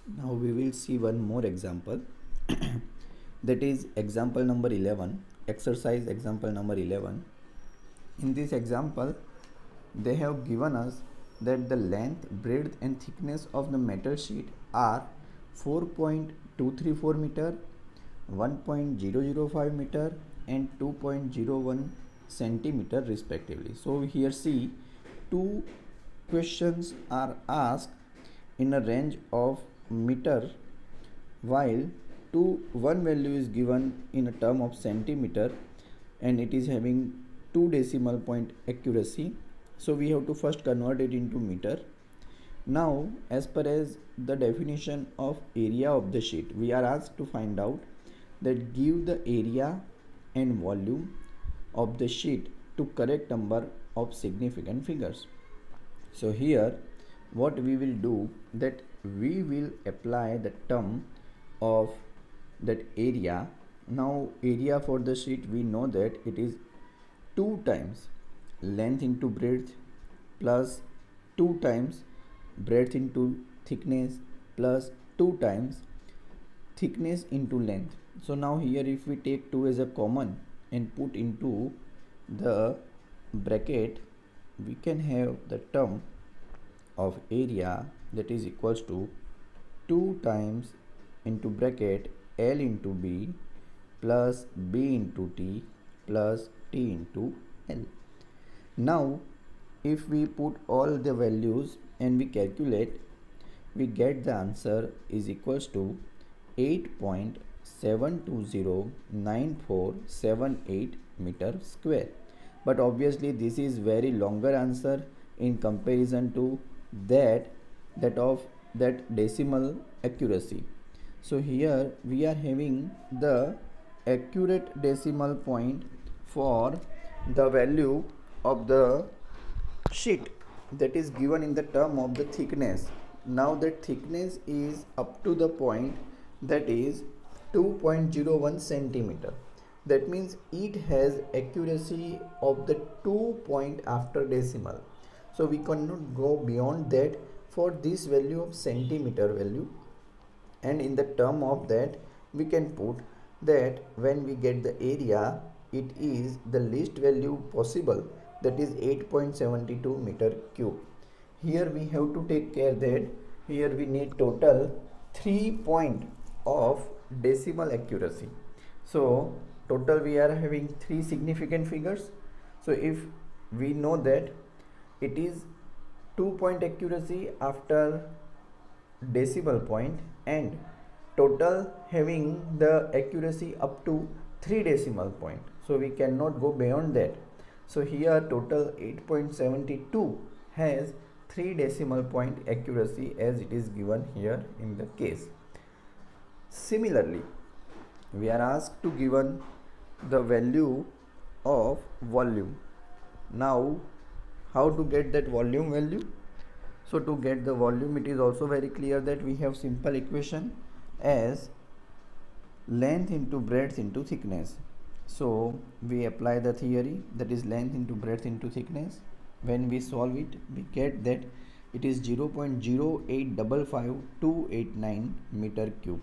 Now we will see one more example. That is example number 11, exercise example number 11. In this example, they have given us that the length, breadth and thickness of the metal sheet are 4.234 meter, 1.005 meter and 2.01 centimeter respectively. So here see, two questions are asked in a range of meter, while one value is given in a term of centimeter and it is having 2 decimal point accuracy. So we have to first convert it into meter. Now, as per as the definition of area of the sheet, we are asked to find out that give the area and volume of the sheet to correct number of significant figures. So here what we will do, that we will apply the term of that area. Now area for the sheet, we know that it is 2 times length into breadth plus 2 times breadth into thickness plus 2 times thickness into length. So now here if we take 2 as a common and put into the bracket, we can have the term of area that is equals to 2 times into bracket L into B plus B into T plus T into L. Now if we put all the values and we calculate, we get the answer is equals to 8.7209478 meter square. But obviously this is very longer answer in comparison to that of that decimal accuracy. So here we are having the accurate decimal point for the value of the sheet that is given in the term of the thickness. Now that thickness is up to the point that is 2.01 centimeter. That means it has accuracy of the 2 point after decimal. So we cannot go beyond that for this value of centimeter value, and in the term of that we can put that when we get the area, it is the least value possible, that is 8.72 meter cube. Here we have to take care that here we need total 3 point of decimal accuracy. So total we are having 3 significant figures. So if we know that it is 2 point accuracy after decimal point and total having the accuracy up to 3 decimal point, so we cannot go beyond that. So here total 8.72 has 3 decimal point accuracy as it is given here in the case. Similarly, we are asked to given the value of volume. Now how to get that volume value? So to get the volume, it is also very clear that we have simple equation as length into breadth into thickness. So we apply the theory, that is length into breadth into thickness. When we solve it, we get that it is 0.0855289 meter cube.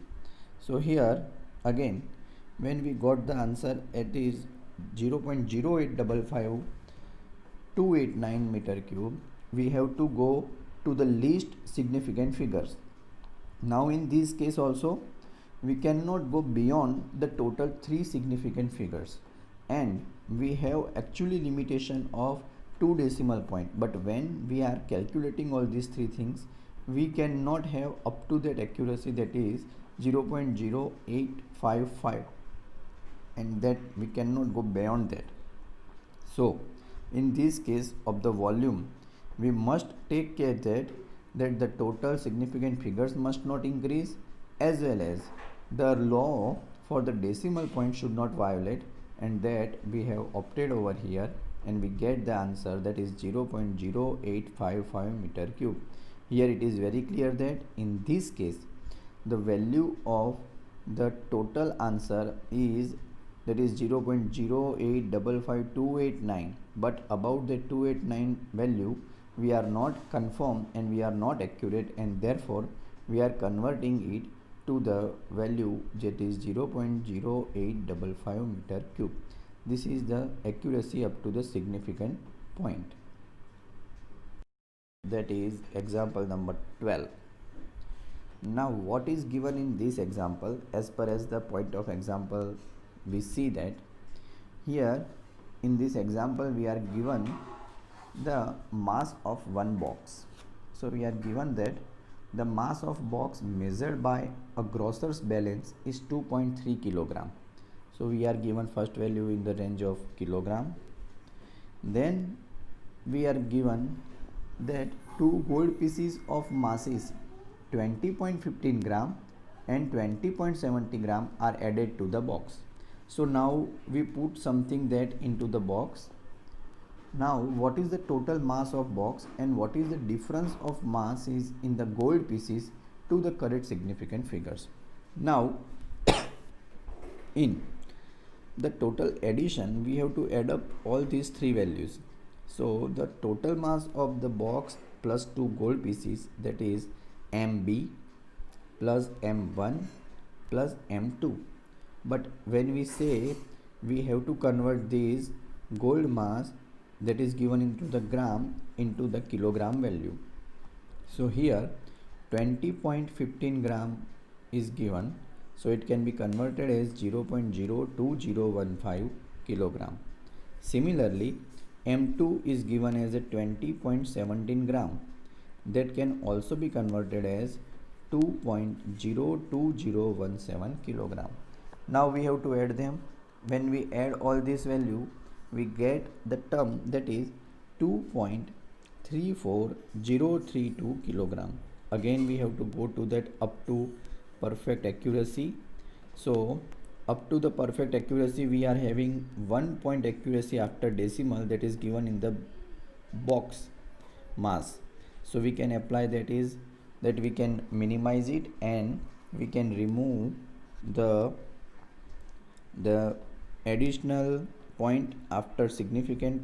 So here again, when we got the answer, it is 0.0855289 meter cube, we have to go to the least significant figures. Now in this case also we cannot go beyond the total 3 significant figures, and we have actually limitation of 2 decimal point, but when we are calculating all these 3 things, we cannot have up to that accuracy, that is 0.0855, and that we cannot go beyond that. So in this case of the volume, we must take care that the total significant figures must not increase, as well as the law for the decimal point should not violate, and that we have opted over here, and we get the answer that is 0.0855 meter cube. Here it is very clear that in this case the value of the total answer is, that is 0.0855289, but about the 289 value we are not confirmed and we are not accurate, and therefore we are converting it to the value that is 0.0855 meter cube. This is the accuracy up to the significant point. That is example number 12. Now what is given in this example? As per as the point of example, we see that here in this example we are given the mass of one box. So we are given that the mass of box measured by a grocer's balance is 2.3 kilogram. So we are given first value in the range of kilogram. Then we are given that two gold pieces of masses 20.15 gram and 20.70 gram are added to the box. So now we put something that into the box. Now what is the total mass of box and what is the difference of mass is in the gold pieces to the correct significant figures. Now in the total addition we have to add up all these three values. So the total mass of the box plus two gold pieces, that is MB plus M1 plus M2. But when we say we have to convert this gold mass that is given into the gram into the kilogram value. So here 20.15 gram is given, so it can be converted as 0.02015 kilogram. Similarly, M2 is given as a 20.17 gram, that can also be converted as 2.02017 kilogram. Now we have to add them. When we add all this value, we get the term that is 2.34032 kilogram. Again we have to go to that up to perfect accuracy. So up to the perfect accuracy we are having 1 point accuracy after decimal, that is given in the box mass. So we can apply, that is that we can minimize it and we can remove the additional point after significant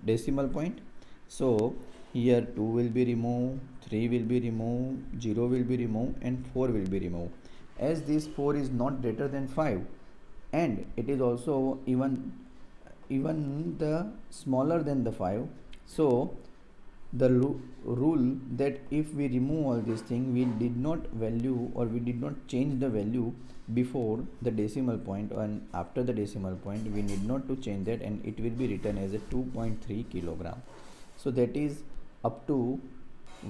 decimal point. So here 2 will be removed, 3 will be removed, 0 will be removed and 4 will be removed. As this 4 is not greater than 5 and it is also even the smaller than the 5, so the rule that if we remove all these things, we did not value or we did not change the value before the decimal point and after the decimal point, we need not to change that and it will be written as a 2.3 kilogram. So that is up to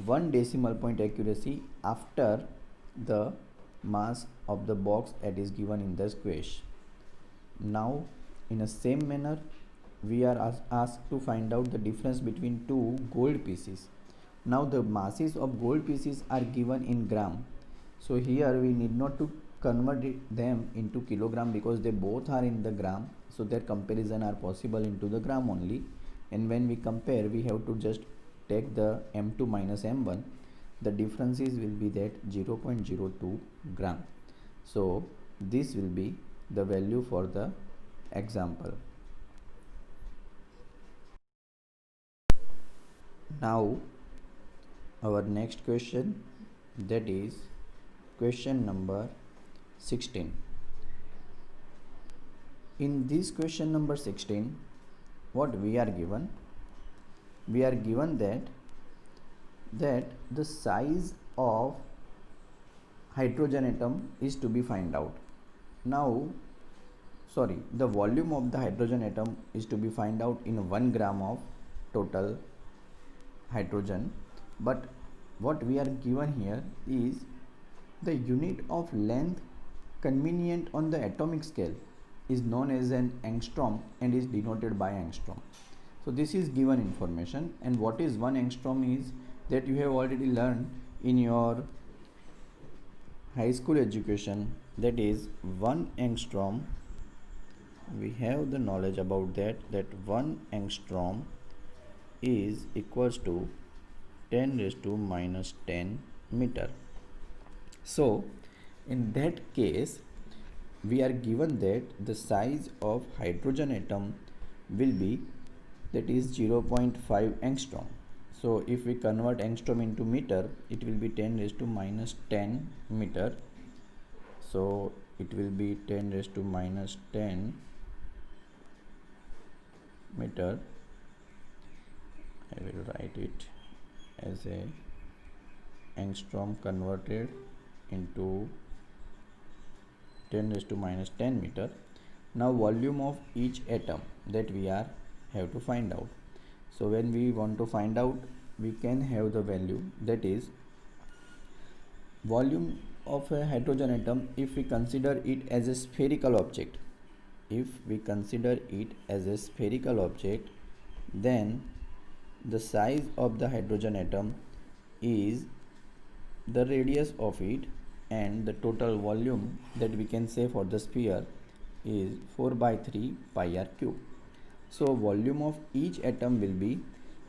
1 decimal point accuracy after the mass of the box that is given in the question. Now in the same manner we are asked to find out the difference between two gold pieces. Now the masses of gold pieces are given in gram, so here we need not to convert them into kilogram because they both are in the gram, so their comparison are possible into the gram only. And when we compare, we have to just take the M2 minus M1. The differences will be that 0.02 gram. So this will be the value for the example. Now our next question, that is question number 16. In this question number 16, what we are given? We are given that the size of hydrogen atom is to be find out. The volume of the hydrogen atom is to be find out in 1 gram of total hydrogen, but what we are given here is the unit of length convenient on the atomic scale is known as an angstrom and is denoted by angstrom. So this is given information, and what is 1 angstrom is that you have already learned in your high school education, that is 1 angstrom. We have the knowledge about that 1 angstrom is equals to 10 raised to minus 10 meter. So in that case we are given that the size of hydrogen atom will be, that is 0.5 angstrom. So if we convert angstrom into meter, it will be 10 raised to minus 10 meter. So it will be 10 raised to minus 10 meter. I will write it as a angstrom converted into 10 raised to minus 10 meter. Now volume of each atom that we have to find out. So when we want to find out, we can have the value, that is volume of a hydrogen atom if we consider it as a spherical object. If we consider it as a spherical object, then the size of the hydrogen atom is the radius of it, and the total volume that we can say for the sphere is 4 by 3 pi r cube. So volume of each atom will be,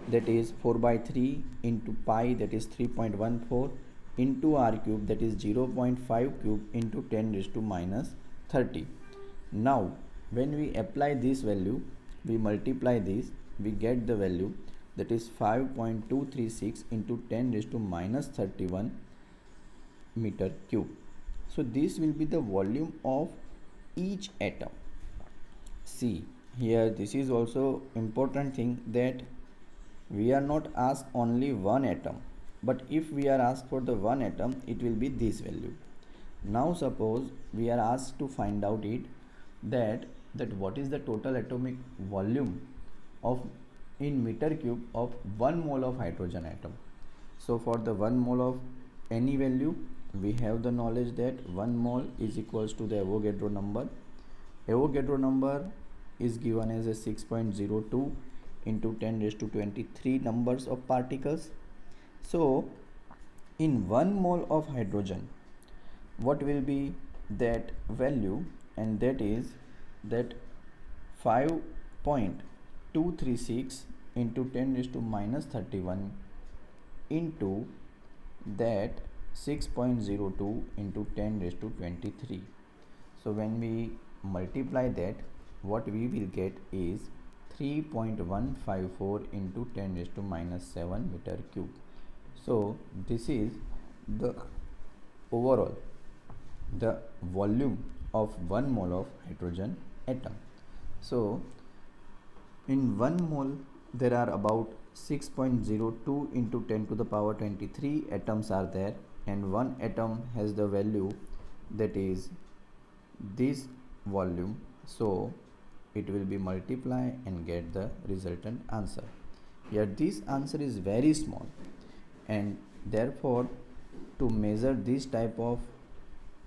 that is 4 by 3 into pi, that is 3.14, into r cube, that is 0.5 cube, into 10 raised to minus 30. Now when we apply this value, we multiply this, we get the value, that is 5.236 into 10 raised to minus 31 meter cube. So this will be the volume of each atom. See here, this is also important thing, that we are not asked only one atom, but if we are asked for the one atom, it will be this value. Now suppose we are asked to find out it, that what is the total atomic volume of in meter cube of 1 mole of hydrogen atom. So for the 1 mole of any value, we have the knowledge that 1 mole is equals to the Avogadro number. Avogadro number is given as a 6.02 into 10 raised to 23 numbers of particles. So in 1 mole of hydrogen, what will be that value? And that is that 5.236 into 10 raised to minus 31 into that 6.02 into 10 raised to 23. So when we multiply that, what we will get is 3.154 into 10 raised to minus 7 meter cube. So this is the overall the volume of 1 mole of hydrogen atom. So in 1 mole there are about 6.02 into 10 to the power 23 atoms are there, and one atom has the value, that is this volume. So it will be multiply and get the resultant answer. Here this answer is very small, and therefore to measure this type of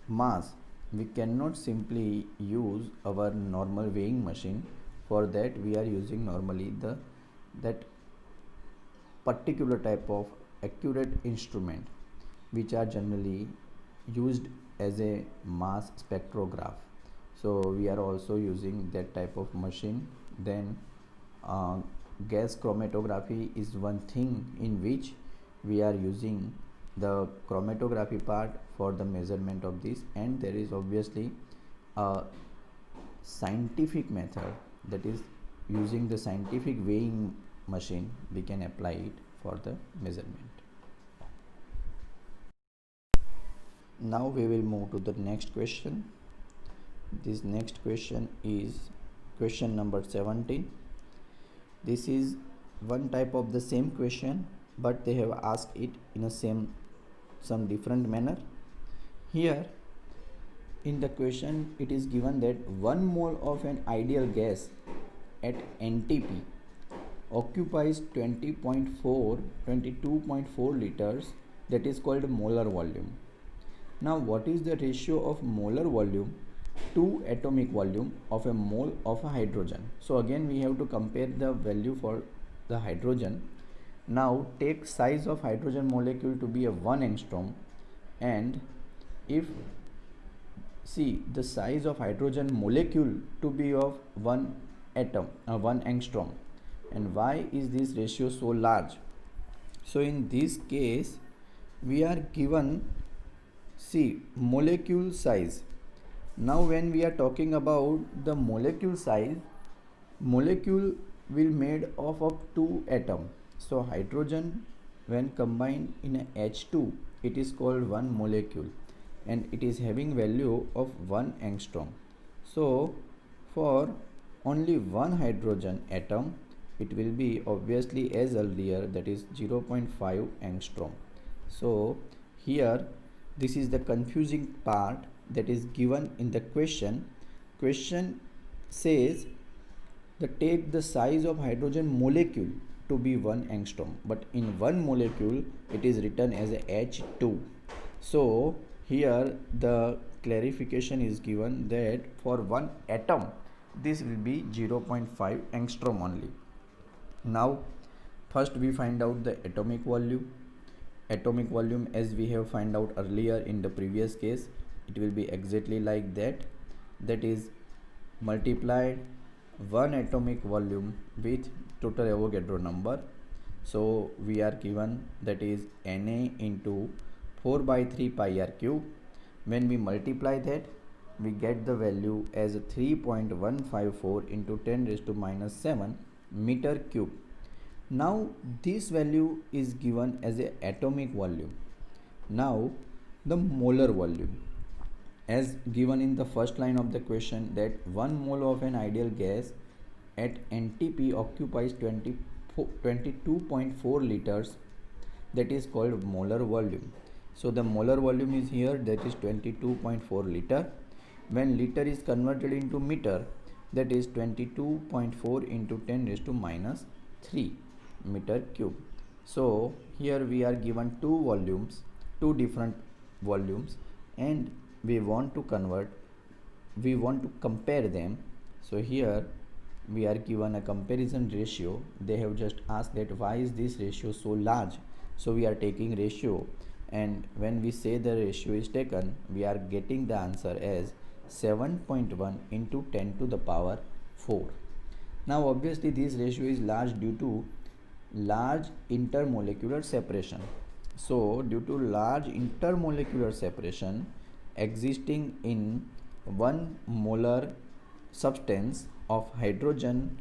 mass, we cannot simply use our normal weighing machine. For that we are using normally that particular type of accurate instrument, which are generally used as a mass spectrograph. So we are also using that type of machine. Then gas chromatography is one thing in which we are using the chromatography part for the measurement of this, and there is obviously a scientific method, that is using the scientific weighing machine, we can apply it for the measurement. Now we will move to the next question. This next question is question number 17. This is one type of the same question, but they have asked it in a some different manner. Here in the question it is given that 1 mole of an ideal gas at NTP occupies 22.4 liters, that is called molar volume. Now what is the ratio of molar volume to atomic volume of a mole of a hydrogen? So again we have to compare the value for the hydrogen. Now take size of hydrogen molecule to be a 1 angstrom, and if see the size of hydrogen molecule to be of 1 angstrom, and why is this ratio so large? So in this case we are given, see, molecule size. Now when we are talking about the molecule size, molecule will made of 2 atoms. So hydrogen when combined in a H2, it is called one molecule and it is having value of 1 angstrom. So for only one hydrogen atom, it will be obviously as earlier, that is 0.5 angstrom. So here this is the confusing part that is given in the question. Question says the take the size of hydrogen molecule to be 1 angstrom, but in one molecule it is written as a H2. So here the clarification is given that for one atom this will be 0.5 angstrom only. Now first we find out the atomic volume. Atomic volume, as we have find out earlier in the previous case, it will be exactly like that, that is multiplied one atomic volume with total Avogadro number. So we are given that is Na into 4 by 3 pi r cube. When we multiply that, we get the value as 3.154 into 10 raised to minus 7 meter cube. Now this value is given as a atomic volume. Now the molar volume, as given in the first line of the question, that 1 mole of an ideal gas at NTP occupies 22.4 liters, that is called molar volume. So the molar volume is here, that is 22.4 liter. When liter is converted into meter, that is 22.4 into 10 raised to minus 3 meter cube. So here we are given two volumes, two different volumes, and we want to compare them. So here we are given a comparison ratio. They have just asked that why is this ratio so large, so we are taking ratio, and when we say the ratio is taken, we are getting the answer as 7.1 into 10 to the power 4. Now obviously this ratio is large due to large intermolecular separation. So due to large intermolecular separation existing in 1 molar substance of hydrogen,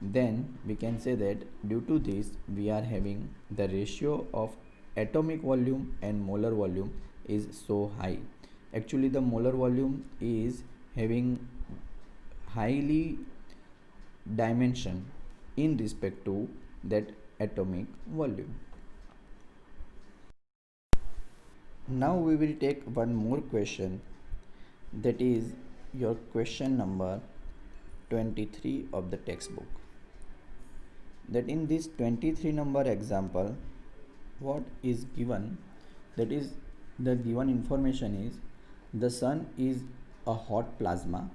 then we can say that due to this we are having the ratio of atomic volume and molar volume is so high. Actually the molar volume is having highly dimension in respect to that atomic volume. Now we will take one more question, that is your question number 23 of the textbook. That in this 23 number example, what is given, that is the given information is the sun is a hot plasma,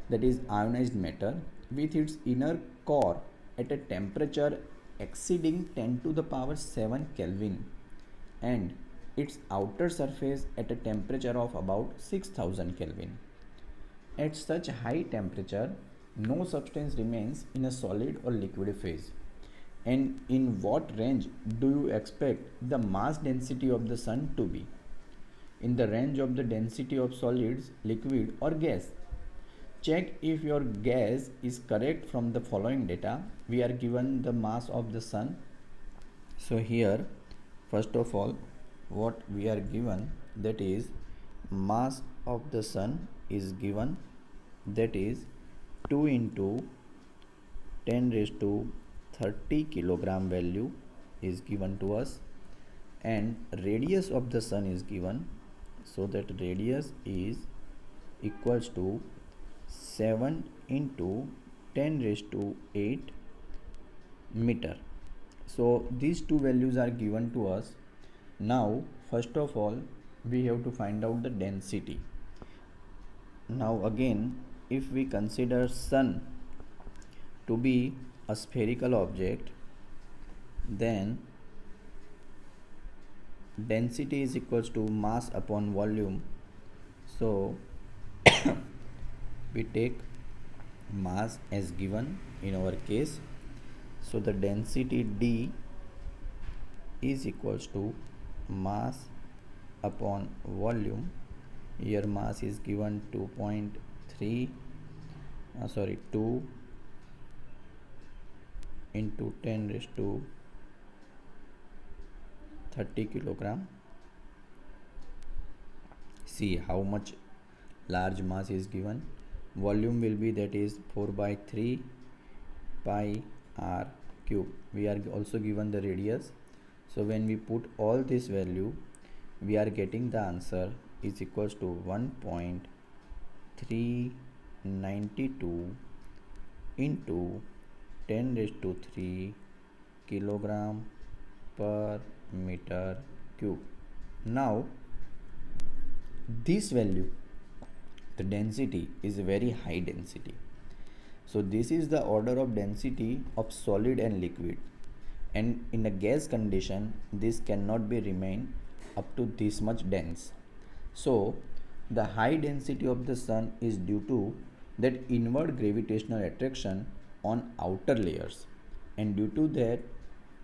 that is ionized matter, with its inner core at a temperature exceeding 10 to the power 7 Kelvin and its outer surface at a temperature of about 6000 Kelvin. At such high temperature, no substance remains in a solid or liquid phase. And in what range do you expect the mass density of the sun to be? In the range of the density of solids, liquid or gas. Check if your guess is correct from the following data. We are given the mass of the sun. So here, first of all, what we are given, that is mass of the sun is given, that is 2 into 10 raised to 30 kilogram value is given to us, and radius of the sun is given, so that radius is equals to 7 into 10 raised to 8 meter. So these two values are given to us. Now first of all we have to find out the density. Now again, if we consider sun to be a spherical object, then density is equals to mass upon volume. So we take mass as given in our case, so the density D is equals to mass upon volume. Here mass is given 2 into 10 raised to 30 kilogram. See how much large mass is given. Volume will be, that is 4 by 3 pi r cube. We are also given the radius. So when we put all this value, we are getting the answer is equals to 1.392 into 10 raised to 3 kilogram per meter cube. Now this value, the density is a very high density. So this is the order of density of solid and liquid, and in a gas condition this cannot be remain up to this much dense. So the high density of the sun is due to that inward gravitational attraction on outer layers and due to that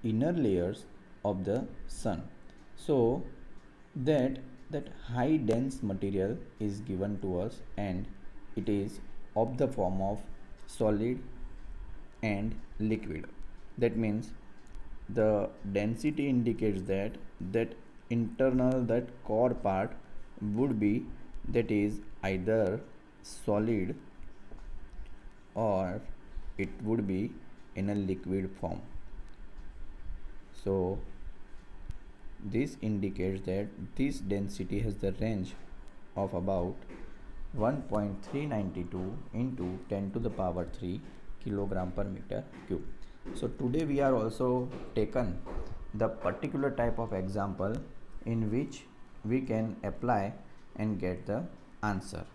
inner layers of the sun. So that high dense material is given to us, and it is of the form of solid and liquid. That means the density indicates that internal, that core part would be, that is either solid or it would be in a liquid form. So this indicates that this density has the range of about 1.392 into 10 to the power 3 kilogram per meter cube. So today we are also taken the particular type of example in which we can apply and get the answer.